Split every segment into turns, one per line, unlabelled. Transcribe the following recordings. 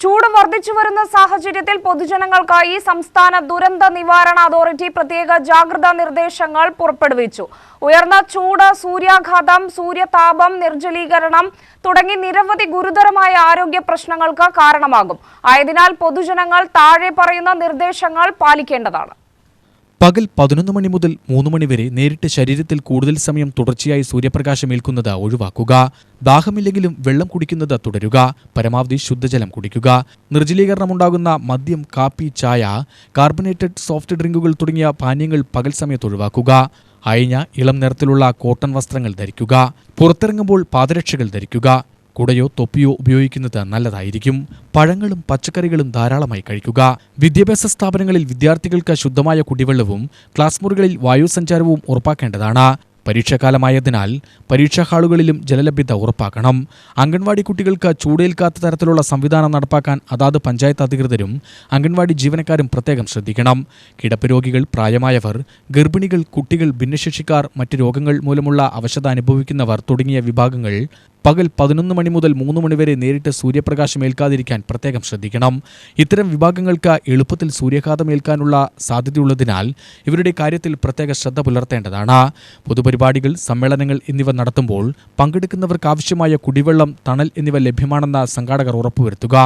ചൂട് വർദ്ധിച്ചുവരുന്ന സാഹചര്യത്തിൽ പൊതുജനങ്ങൾക്കായി സംസ്ഥാന ദുരന്ത നിവാരണ അതോറിറ്റി പ്രത്യേക ജാഗ്രതാ നിർദ്ദേശങ്ങൾ പുറപ്പെടുവിച്ചു. ഉയർന്ന ചൂട്, സൂര്യാഘാതം, സൂര്യതാപം, നിർജ്ജലീകരണം തുടങ്ങി നിരവധി ഗുരുതരമായ ആരോഗ്യ പ്രശ്നങ്ങൾക്ക് കാരണമാകും. ആയതിനാൽ പൊതുജനങ്ങൾ താഴെ പറയുന്ന നിർദ്ദേശങ്ങൾ പാലിക്കേണ്ടതാണ്.
പകൽ 11 മണി മുതൽ 3 മണി വരെ നേരിട്ട് ശരീരത്തിൽ കൂടുതൽ സമയം തുടർച്ചയായി സൂര്യപ്രകാശം ഏൽക്കുന്നത് ഒഴിവാക്കുക. ദാഹമില്ലെങ്കിലും വെള്ളം കുടിക്കുന്നത് തുടരുക. പരമാവധി ശുദ്ധജലം കുടിക്കുക. നിർജ്ജലീകരണമുണ്ടാകുന്ന മദ്യം, കാപ്പി, ചായ, കാർബണേറ്റഡ് സോഫ്റ്റ് ഡ്രിങ്കുകൾ തുടങ്ങിയ പാനീയങ്ങൾ പകൽ സമയത്ത് ഒഴിവാക്കുക. അയഞ്ഞ ഇളം നിറത്തിലുള്ള കോട്ടൺ വസ്ത്രങ്ങൾ ധരിക്കുക. പുറത്തിറങ്ങുമ്പോൾ പാദരക്ഷകൾ ധരിക്കുക. കുടയോ തൊപ്പിയോ ഉപയോഗിക്കുന്നത് നല്ലതായിരിക്കും. പഴങ്ങളും പച്ചക്കറികളും ധാരാളമായി കഴിക്കുക. വിദ്യാഭ്യാസ സ്ഥാപനങ്ങളിൽ വിദ്യാർത്ഥികൾക്ക് ശുദ്ധമായ കുടിവെള്ളവും ക്ലാസ് മുറികളിൽ വായുസഞ്ചാരവും ഉറപ്പാക്കേണ്ടതാണ്. പരീക്ഷാകാലമായതിനാൽ പരീക്ഷാ ഹാളുകളിലും ജലലഭ്യത ഉറപ്പാക്കണം. അംഗൻവാടി കുട്ടികൾക്ക് ചൂടേൽക്കാത്ത തരത്തിലുള്ള സംവിധാനം നടപ്പാക്കാൻ അതാത് പഞ്ചായത്ത് അധികൃതരും അംഗൻവാടി ജീവനക്കാരും പ്രത്യേകം ശ്രദ്ധിക്കണം. കിടപ്പ് രോഗികൾ, പ്രായമായവർ, ഗർഭിണികൾ, കുട്ടികൾ, ഭിന്നശേഷിക്കാർ, മറ്റ് രോഗങ്ങൾ മൂലമുള്ള അവശത അനുഭവിക്കുന്നവർ തുടങ്ങിയ വിഭാഗങ്ങൾ പകൽ 11 മണി മുതൽ 3 മണി വരെ നേരിട്ട് സൂര്യപ്രകാശം ഏൽക്കാതിരിക്കാൻ പ്രത്യേകം ശ്രദ്ധിക്കണം. ഇത്തരം വിഭാഗങ്ങൾക്ക് എളുപ്പത്തിൽ സൂര്യാഘാതം ഏൽക്കാനുള്ള സാധ്യതയുള്ളതിനാൽ ഇവരുടെ കാര്യത്തിൽ പ്രത്യേക ശ്രദ്ധ പുലർത്തേണ്ടതാണ്. പൊതുപരിപാടികൾ, സമ്മേളനങ്ങൾ എന്നിവ നടത്തുമ്പോൾ പങ്കെടുക്കുന്നവർക്ക് ആവശ്യമായ കുടിവെള്ളം, തണൽ എന്നിവ ലഭ്യമാണെന്ന് സംഘാടകർ ഉറപ്പുവരുത്തുക.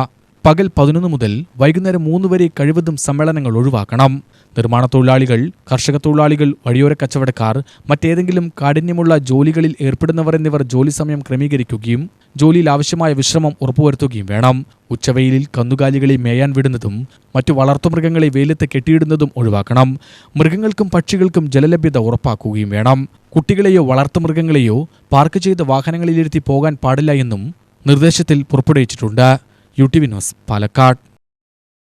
പകൽ 11 മുതൽ വൈകുന്നേരം 3 വരെ കഴിവതും സമ്മേളനങ്ങൾ ഒഴിവാക്കണം. നിർമ്മാണ തൊഴിലാളികൾ, കർഷക തൊഴിലാളികൾ, വഴിയോര കച്ചവടക്കാർ, മറ്റേതെങ്കിലും കാഠിന്യമുള്ള ജോലികളിൽ ഏർപ്പെടുന്നവർ എന്നിവർ ജോലി സമയം ക്രമീകരിക്കുകയും ജോലിയിൽ ആവശ്യമായ വിശ്രമം ഉറപ്പുവരുത്തുകയും വേണം. ഉച്ചവെയിലിൽ കന്നുകാലികളെ മേയാൻ വിടുന്നതും മറ്റു വളർത്തുമൃഗങ്ങളെ വെയിലത്ത് കെട്ടിയിടുന്നതും ഒഴിവാക്കണം. മൃഗങ്ങൾക്കും പക്ഷികൾക്കും ജലലഭ്യത ഉറപ്പാക്കുകയും വേണം. കുട്ടികളെയോ വളർത്തുമൃഗങ്ങളെയോ പാർക്ക് ചെയ്ത വാഹനങ്ങളിലിരുത്തി പോകാൻ പാടില്ല എന്നും നിർദ്ദേശത്തിൽ പുറപ്പെടുവിച്ചിട്ടുണ്ട്. UTV news, Palakkad.